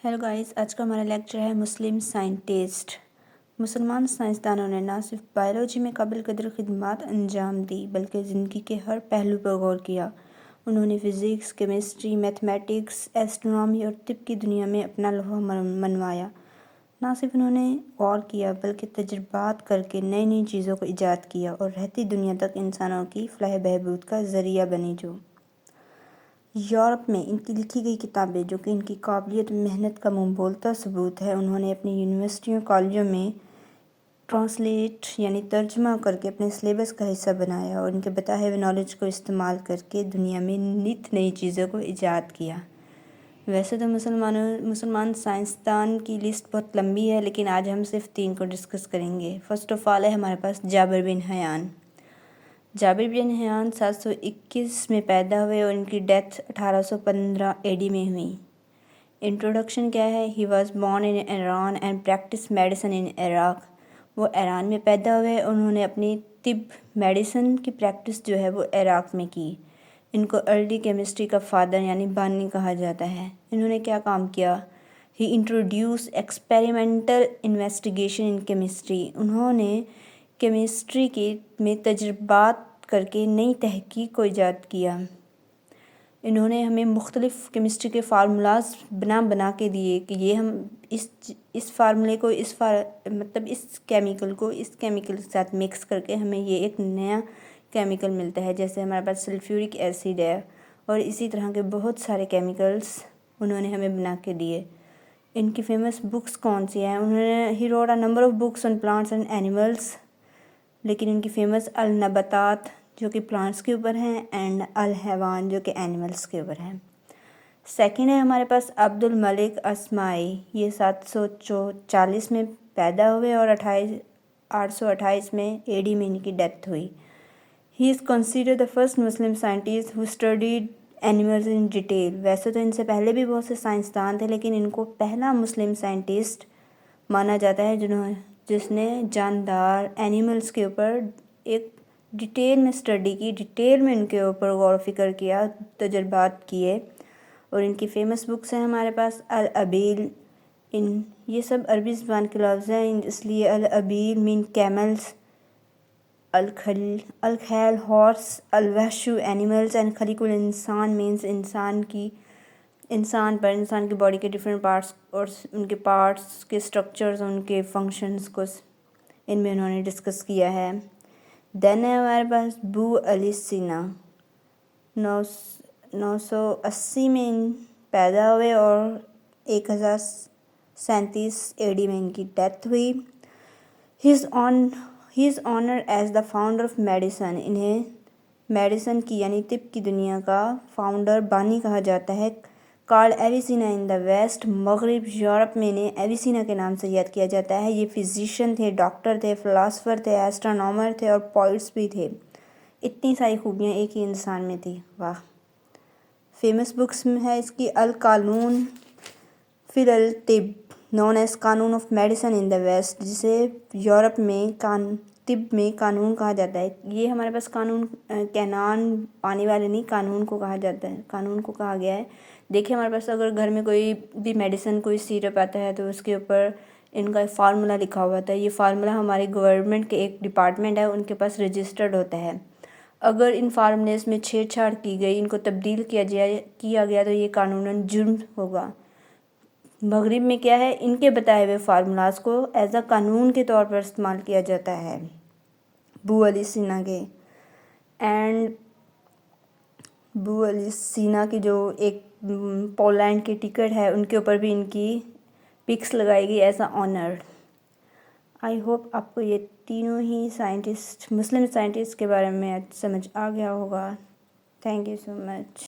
Hello guys, आज का हमारा लेक्चर है मुस्लिम साइंटिस्ट। मुसलमान साइंसदानों ने न सिर्फ बायोलॉजी में काबिल कदर खिदमात अंजाम दी बल्कि ज़िंदगी के हर पहलू पर गौर किया। उन्होंने फ़िज़िक्स, केमिस्ट्री, मैथमेटिक्स, एस्ट्रोनॉमी और तिब की दुनिया में अपना लोहा मनवाया। न सिर्फ उन्होंने गौर किया बल्कि तजुर्बात करके नई नई चीज़ों को ईजाद किया और रहती दुनिया तक इंसानों की फ़लाह बहबूद का ज़रिया बनी। जो यूरोप में इनकी लिखी गई किताबें, जो कि इनकी काबिलियत मेहनत का मुँह बोलता सबूत है, उन्होंने अपनी यूनिवर्सिटियों कॉलेजों में ट्रांसलेट यानी तर्जमा करके अपने सिलेबस का हिस्सा बनाया और इनके बताए हुए नॉलेज को इस्तेमाल करके दुनिया में नित नई चीज़ों को ईजाद किया। वैसे तो मुसलमान साइंसदान की लिस्ट बहुत लंबी है, लेकिन आज हम सिर्फ 3 को डिस्कस करेंगे। फर्स्ट ऑफ ऑल है हमारे पास Jabir bin Hayyan. Jabir bin Hayyan 721 में पैदा हुए और इनकी डेथ 1815 एडी में हुई। इंट्रोडक्शन क्या है? He was born in Iran and practice medicine in Iraq. वो ईरान में पैदा हुए और उन्होंने अपनी तिब मेडिसिन की प्रैक्टिस जो है वो इराक में की। इनको अर्ली केमिस्ट्री का फादर यानी बानी कहा जाता है। इन्होंने क्या काम किया? He introduced experimental investigation in chemistry. उन्होंने केमिस्ट्री के में तजुर्बात करके नई तहकीक को ईजाद किया। इन्होंने हमें मुख्तलिफ़ केमिस्ट्री के फार्मूलाज बना के दिए कि ये हम इस फार्मूले को इस केमिकल को इस केमिकल के साथ मिक्स करके हमें ये एक नया केमिकल मिलता है। जैसे हमारे पास सल्फ्यूरिक एसिड है और इसी तरह के बहुत सारे केमिकल्स उन्होंने हमें बना के दिए। इनकी फेमस बुक्स कौन सी हैं? उन्होंने he wrote a number of books on plants and animals, लेकिन इनकी फेमस अल नबातात जो कि प्लांट्स के ऊपर हैं एंड अल हैवान जो कि एनिमल्स के ऊपर हैं। सेकंड है हमारे पास अब्दुल मलिक अस्माई। ये 740 में पैदा हुए और 828 में एडी में इनकी डेथ हुई। He is considered the first Muslim scientist who studied animals in detail. वैसे तो इनसे पहले भी बहुत से साइंसदान थे, लेकिन इनको पहला मुस्लिम साइंटिस्ट माना जाता है जिसने जानदार एनिमल्स के ऊपर एक डिटेल में स्टडी की, डिटेल में इनके ऊपर गौर फिक्र किया, तजुर्बात किए। और इनकी फ़ेमस बुक्स हैं हमारे पास अल अबील। ये सब अरबी ज़बान के लफ्ज़ हैं, इसलिए अल अबील मीन कैमल्स, अल खैल हॉर्स, अल वहशु एनिमल्स एंड खलीकुल इंसान मीन्स इंसान की बॉडी के डिफरेंट पार्ट्स और उनके पार्ट्स के स्ट्रक्चर्स, उनके फंक्शंस को इनमें उन्होंने डिस्कस किया है। देन है हमारे पास बू अली सीना। 980 में पैदा हुए और 1037 एडी में इनकी डेथ हुई। He is honour as the founder of medicine. इन्हें मेडिसन की यानी तिब की दुनिया का फाउंडर बानी कहा जाता है। Called Avicenna in the west, मगरिब यूरोप में इन्हें एविसिना के नाम से याद किया जाता है। ये फिजिशियन थे, डॉक्टर थे, फ़िलासफ़र थे, एस्ट्रोनॉमर थे और पोइट्स भी थे। इतनी सारी खूबियाँ एक ही इंसान में थी, वाह। फेमस बुक्स में है इसकी अल कानून फिल अल तिब, नॉन एज कानून of medicine in the west, जिसे यूरोप में तिब में कानून कहा जाता है। ये हमारे पास कानून कैनान पानी वाले नहीं, कानून को कहा जाता है, कानून को कहा गया है। देखिए हमारे पास अगर घर में कोई भी मेडिसिन, कोई सिरप आता है तो उसके ऊपर इनका फार्मूला लिखा हुआ था। ये फार्मूला हमारे गवर्नमेंट के एक डिपार्टमेंट है, उनके पास रजिस्टर्ड होता है। अगर इन फार्मूलेस में छेड़छाड़ की गई, इनको तब्दील किया गया तो ये कानूनन जुर्म होगा। मगरिब में क्या है, इनके बताए हुए फार्मूलाज को एज अ कानून के तौर पर इस्तेमाल किया जाता है बू अली सीना के। एंड बू अली सीना की जो एक पोलैंड की टिकट है, उनके ऊपर भी इनकी पिक्स लगाई गई as a honour. I hope आपको ये तीनों ही मुस्लिम साइंटिस्ट के बारे में समझ आ गया होगा। Thank you so much.